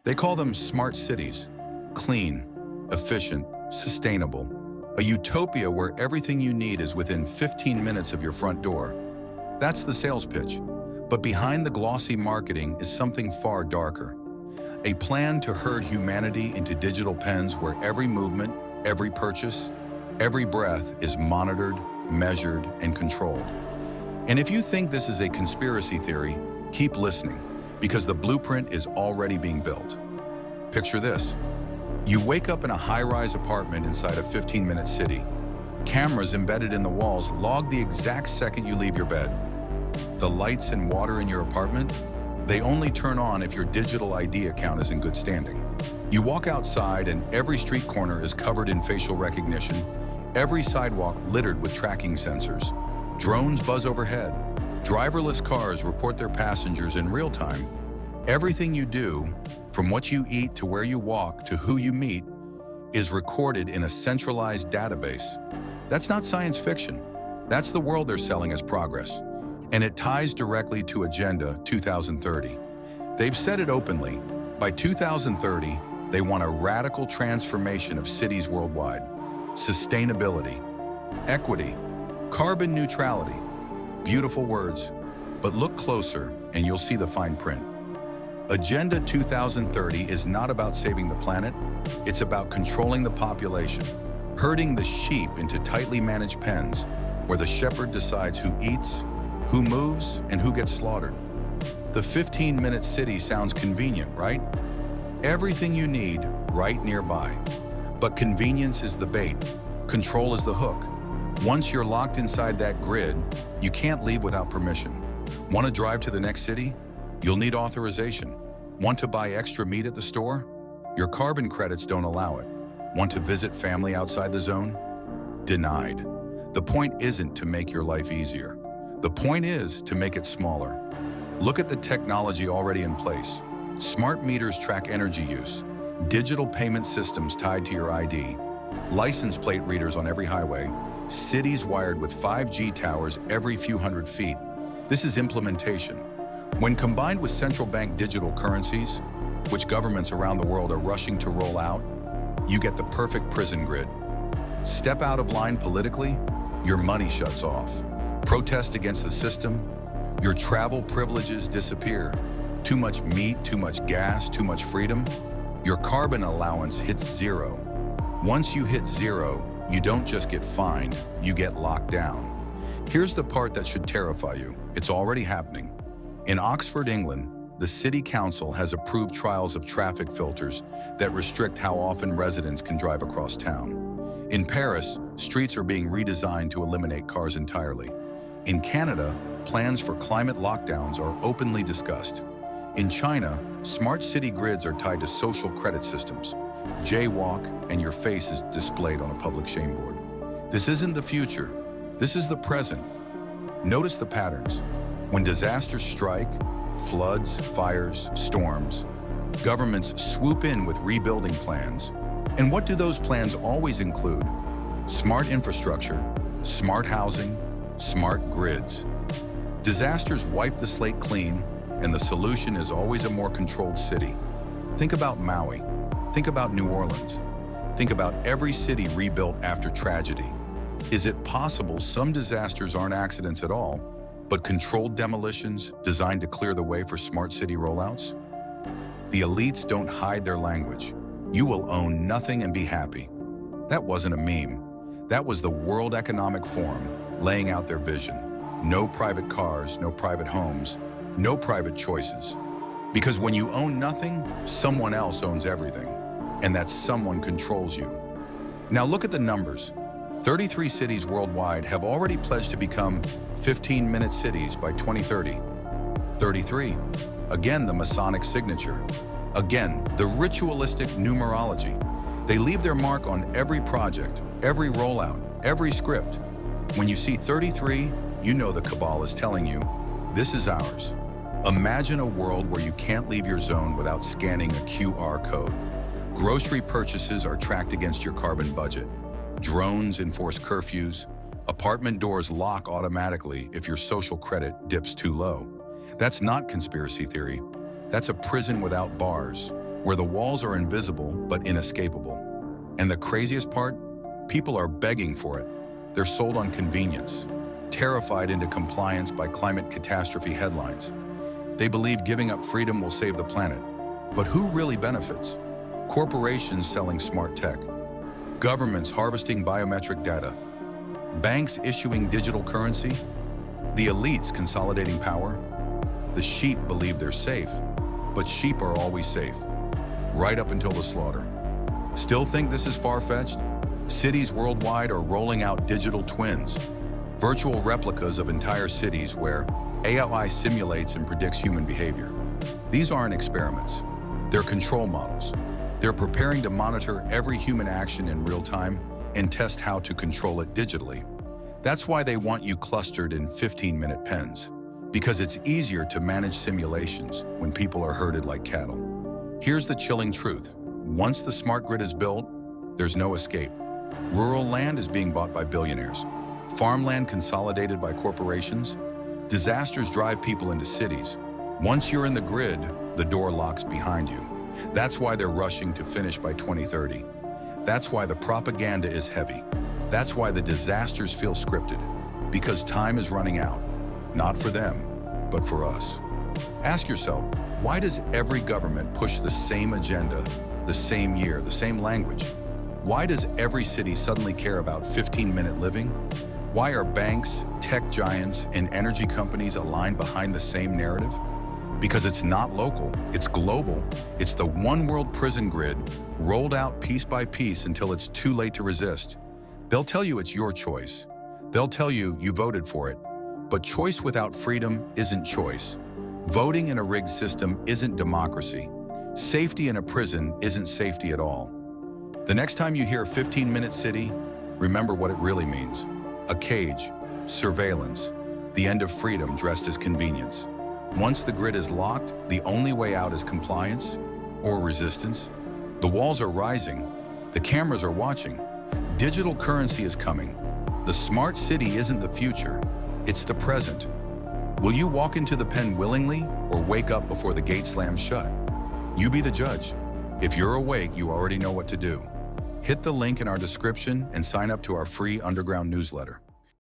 They call them smart cities. Clean, efficient, sustainable. A utopia where everything you need is within 15 minutes of your front door. That's the sales pitch. But behind the glossy marketing is something far darker. A plan to herd humanity into digital pens where every movement, every purchase, every breath is monitored, measured, and controlled. And if you think this is a conspiracy theory, keep listening, because the blueprint is already being built. Picture this. You wake up in a high-rise apartment inside a 15-minute city. Cameras embedded in the walls log the exact second you leave your bed. The lights and water in your apartment, they only turn on if your digital ID account is in good standing. You walk outside and every street corner is covered in facial recognition, every sidewalk littered with tracking sensors. Drones buzz overhead. Driverless cars report their passengers in real time. Everything you do, from what you eat to where you walk to who you meet, is recorded in a centralized database. That's not science fiction. That's the world they're selling as progress. And it ties directly to Agenda 2030. They've said it openly. By 2030, they want a radical transformation of cities worldwide. Sustainability, equity, carbon neutrality. Beautiful words, but look closer and you'll see the fine print. Agenda 2030 is not about saving the planet, it's about controlling the population, herding the sheep into tightly managed pens where the shepherd decides who eats, who moves, and who gets slaughtered. The 15-minute city sounds convenient, right? Everything you need right nearby. But convenience is the bait. Control is the hook. Once you're locked inside that grid, you can't leave without permission. Want to drive to the next city? You'll need authorization. Want to buy extra meat at the store? Your carbon credits don't allow it. Want to visit family outside the zone? Denied. The point isn't to make your life easier. The point is to make it smaller. Look at the technology already in place. Smart meters track energy use, digital payment systems tied to your ID, license plate readers on every highway, cities wired with 5G towers every few hundred feet. This is implementation. When combined with central bank digital currencies, which governments around the world are rushing to roll out, you get the perfect prison grid. Step out of line politically, your money shuts off. Protest against the system, your travel privileges disappear. Too much meat, too much gas, too much freedom, your carbon allowance hits zero. Once you hit zero, you don't just get fined, you get locked down. Here's the part that should terrify you. It's already happening. In Oxford, England, the City Council has approved trials of traffic filters that restrict how often residents can drive across town. In Paris, streets are being redesigned to eliminate cars entirely. In Canada, plans for climate lockdowns are openly discussed. In China, smart city grids are tied to social credit systems. Jaywalk and your face is displayed on a public shame board. This isn't the future. This is the present. Notice the patterns. When disasters strike, floods, fires, storms, governments swoop in with rebuilding plans. And what do those plans always include? Smart infrastructure, smart housing, smart grids. Disasters wipe the slate clean, and the solution is always a more controlled city. Think about Maui. Think about New Orleans. Think about every city rebuilt after tragedy. Is it possible some disasters aren't accidents at all, but controlled demolitions designed to clear the way for smart city rollouts? The elites don't hide their language. You will own nothing and be happy. That wasn't a meme. That was the World Economic Forum laying out their vision. No private cars, no private homes, no private choices. Because when you own nothing, someone else owns everything. And that someone controls you. Now look at the numbers. 33 cities worldwide have already pledged to become 15-minute cities by 2030. 33. Again, the Masonic signature. Again, the ritualistic numerology. They leave their mark on every project, every rollout, every script. When you see 33, you know the cabal is telling you, this is ours. Imagine a world where you can't leave your zone without scanning a QR code. Grocery purchases are tracked against your carbon budget. Drones enforce curfews. Apartment doors lock automatically if your social credit dips too low. That's not conspiracy theory. That's a prison without bars, where the walls are invisible but inescapable. And the craziest part? People are begging for it. They're sold on convenience, terrified into compliance by climate catastrophe headlines. They believe giving up freedom will save the planet. But who really benefits? Corporations selling smart tech, governments harvesting biometric data, banks issuing digital currency, the elites consolidating power. The sheep believe they're safe, but sheep are always safe, right up until the slaughter. Still think this is far-fetched? Cities worldwide are rolling out digital twins, virtual replicas of entire cities where AI simulates and predicts human behavior. These aren't experiments. They're control models. They're preparing to monitor every human action in real time and test how to control it digitally. That's why they want you clustered in 15-minute pens, because it's easier to manage simulations when people are herded like cattle. Here's the chilling truth. Once the smart grid is built, there's no escape. Rural land is being bought by billionaires. Farmland consolidated by corporations. Disasters drive people into cities. Once you're in the grid, the door locks behind you. That's why they're rushing to finish by 2030. That's why the propaganda is heavy. That's why the disasters feel scripted. Because time is running out. Not for them, but for us. Ask yourself, why does every government push the same agenda, the same year, the same language? Why does every city suddenly care about 15-minute living? Why are banks, tech giants, and energy companies aligned behind the same narrative? Because it's not local, it's global. It's the one world prison grid, rolled out piece by piece until it's too late to resist. They'll tell you it's your choice. They'll tell you you voted for it. But choice without freedom isn't choice. Voting in a rigged system isn't democracy. Safety in a prison isn't safety at all. The next time you hear 15-minute city, remember what it really means. A cage, surveillance, the end of freedom dressed as convenience. Once the grid is locked, the only way out is compliance or resistance. The walls are rising. The cameras are watching. Digital currency is coming. The smart city isn't the future, it's the present. Will you walk into the pen willingly or wake up before the gate slams shut? You be the judge. If you're awake, you already know what to do. Hit the link in our description and sign up to our free underground newsletter.